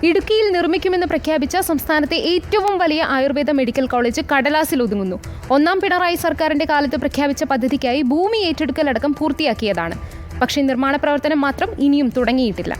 ഇടുക്കിയിൽ നിർമ്മിക്കുമെന്ന് പ്രഖ്യാപിച്ച സംസ്ഥാനത്തെ ഏറ്റവും വലിയ ആയുർവേദ മെഡിക്കൽ കോളേജ് കടലാസിൽ ഒതുങ്ങുന്നു. ഒന്നാം പിണറായി സർക്കാരിന്റെ കാലത്ത് പ്രഖ്യാപിച്ച പദ്ധതിക്കായി ഭൂമി ഏറ്റെടുക്കലടക്കം പൂർത്തിയാക്കിയതാണ്. പക്ഷേ നിർമ്മാണ പ്രവർത്തനം മാത്രം ഇനിയും തുടങ്ങിയിട്ടില്ല.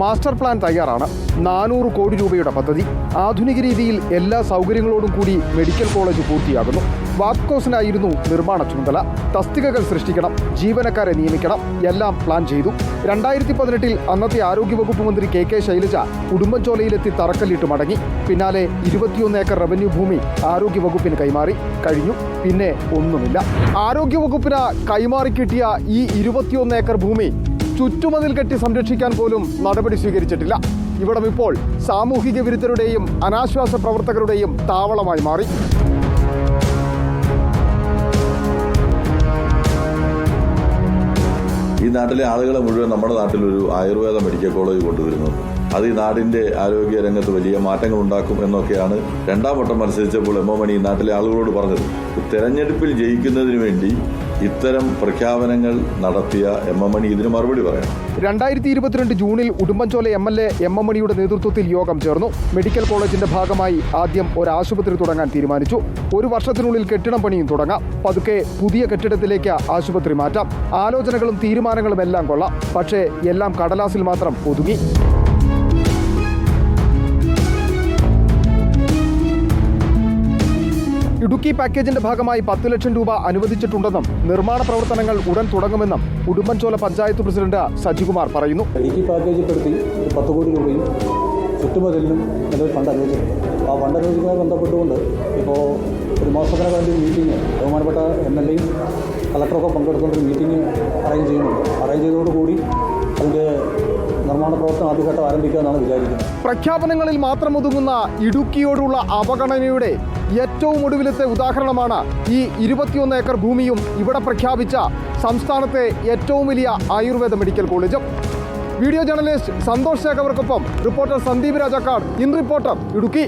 മാസ്റ്റർ പ്ലാൻ തയ്യാറാണ്. 400 കോടി രൂപയുടെ പദ്ധതി. ആധുനിക രീതിയിൽ എല്ലാ സൗകര്യങ്ങളോടും കൂടി മെഡിക്കൽ കോളേജ് പൂർത്തിയാകുന്നു. വാപ്കോസിനായിരുന്നു നിർമ്മാണ ചുമതല. തസ്തികകൾ സൃഷ്ടിക്കണം, ജീവനക്കാരെ നിയമിക്കണം, എല്ലാം പ്ലാൻ ചെയ്തു. 2018 അന്നത്തെ ആരോഗ്യവകുപ്പ് മന്ത്രി കെ ശൈലജ ഉടുമ്പൻചോലയിലെത്തി തറക്കല്ലിട്ട് മടങ്ങി. പിന്നാലെ 21 ഏക്കർ റവന്യൂ ഭൂമി ആരോഗ്യവകുപ്പിന് കൈമാറി. കഴിഞ്ഞു, പിന്നെ ഒന്നുമില്ല. ആരോഗ്യവകുപ്പിന് കൈമാറി കിട്ടിയ ഈ 21 ഏക്കർ ഭൂമി ചുറ്റുമതിൽ കെട്ടി സംരക്ഷിക്കാൻ പോലും നടപടി സ്വീകരിച്ചിട്ടില്ല. ഇവിടം ഇപ്പോൾ സാമൂഹിക വിരുദ്ധരുടെയും അനാശ്വാസ പ്രവർത്തകരുടെയും താവളമായി മാറി. ഈ നാട്ടിലെ ആളുകളെ മുഴുവൻ നമ്മുടെ നാട്ടിലൊരു ആയുർവേദ മെഡിക്കൽ കോളേജ് കൊണ്ടുവരുന്നത് അത് ഈ നാടിന്റെ ആരോഗ്യ രംഗത്ത് വലിയ മാറ്റങ്ങൾ ഉണ്ടാക്കും എന്നൊക്കെയാണ് രണ്ടാം വട്ടം മത്സരിച്ചപ്പോൾ എം എം മണി ഈ നാട്ടിലെ ആളുകളോട് പറഞ്ഞത്. തെരഞ്ഞെടുപ്പിൽ ജയിക്കുന്നതിന് വേണ്ടി ഇത്തരം പ്രഖ്യാപനങ്ങൾ നടത്തിയ എം എം മണി ഇതിന് മറുപടി പറയണം. 2022 ജൂണിൽ ഉടുമ്പൻചോല MLA എം എം മണിയുടെ നേതൃത്വത്തിൽ യോഗം ചേർന്നു. മെഡിക്കൽ കോളേജിന്റെ ഭാഗമായി ആദ്യം ഒരു ആശുപത്രി തുടങ്ങാൻ തീരുമാനിച്ചു. 1 വർഷത്തിനുള്ളിൽ കെട്ടിടം പണിയും തുടങ്ങാം. പതുക്കെ പുതിയ കെട്ടിടത്തിലേക്ക് ആശുപത്രി മാറ്റാം. ആലോചനകളും തീരുമാനങ്ങളും എല്ലാം കൊള്ളാം. പക്ഷേ എല്ലാം കടലാസിൽ മാത്രം ഒതുങ്ങി. ഇടുക്കി പാക്കേജിന്റെ ഭാഗമായി 10 ലക്ഷം രൂപ അനുവദിച്ചിട്ടുണ്ടെന്നും നിർമ്മാണ പ്രവർത്തനങ്ങൾ ഉടൻ തുടങ്ങുമെന്നും ഉടുമ്പൻചോല പഞ്ചായത്ത് പ്രസിഡന്റ് സജികുമാർ പറയുന്നു. ഇടുക്കി പാക്കേജിൽ പെടുത്തി 10 കോടി രൂപയും ചുറ്റുമതിലിനും നിലവിൽ ഫണ്ട് അനുവദിച്ചിട്ടുണ്ട്. ആ ഫണ്ട് അനുവദിക്കുന്നതുമായി ബന്ധപ്പെട്ടുകൊണ്ട് ഇപ്പോൾ ഒരു മാസത്തിനകം വേണ്ടി ഒരു മീറ്റിംഗ് ബഹുമാനപ്പെട്ട MLAയും കളക്ടറൊക്കെ പങ്കെടുത്തുകൊണ്ടൊരു മീറ്റിംഗ് അറേഞ്ച് ചെയ്യുന്നുണ്ട്. അറേഞ്ച് ചെയ്തതോടുകൂടി അതിൻ്റെ നിർമ്മാണ പ്രവർത്തനം ആദ്യഘട്ടം ആരംഭിക്കാമെന്നാണ് വിചാരിക്കുന്നത്. പ്രഖ്യാപനങ്ങളിൽ മാത്രം ഒതുങ്ങുന്ന ഇടുക്കിയോടുള്ള അവഗണനയുടെ ഏറ്റവും ഒടുവിലത്തെ ഉദാഹരണമാണ് ഈ 21 ഏക്കർ ഭൂമിയും ഇവിടെ പ്രഖ്യാപിച്ച സംസ്ഥാനത്തെ ഏറ്റവും വലിയ ആയുർവേദ മെഡിക്കൽ കോളേജും. വീഡിയോ ജേർണലിസ്റ്റ് സന്തോഷ് ശേഖവർക്കൊപ്പം reporter Sandeep Rajakkad, in reporter, Idukki.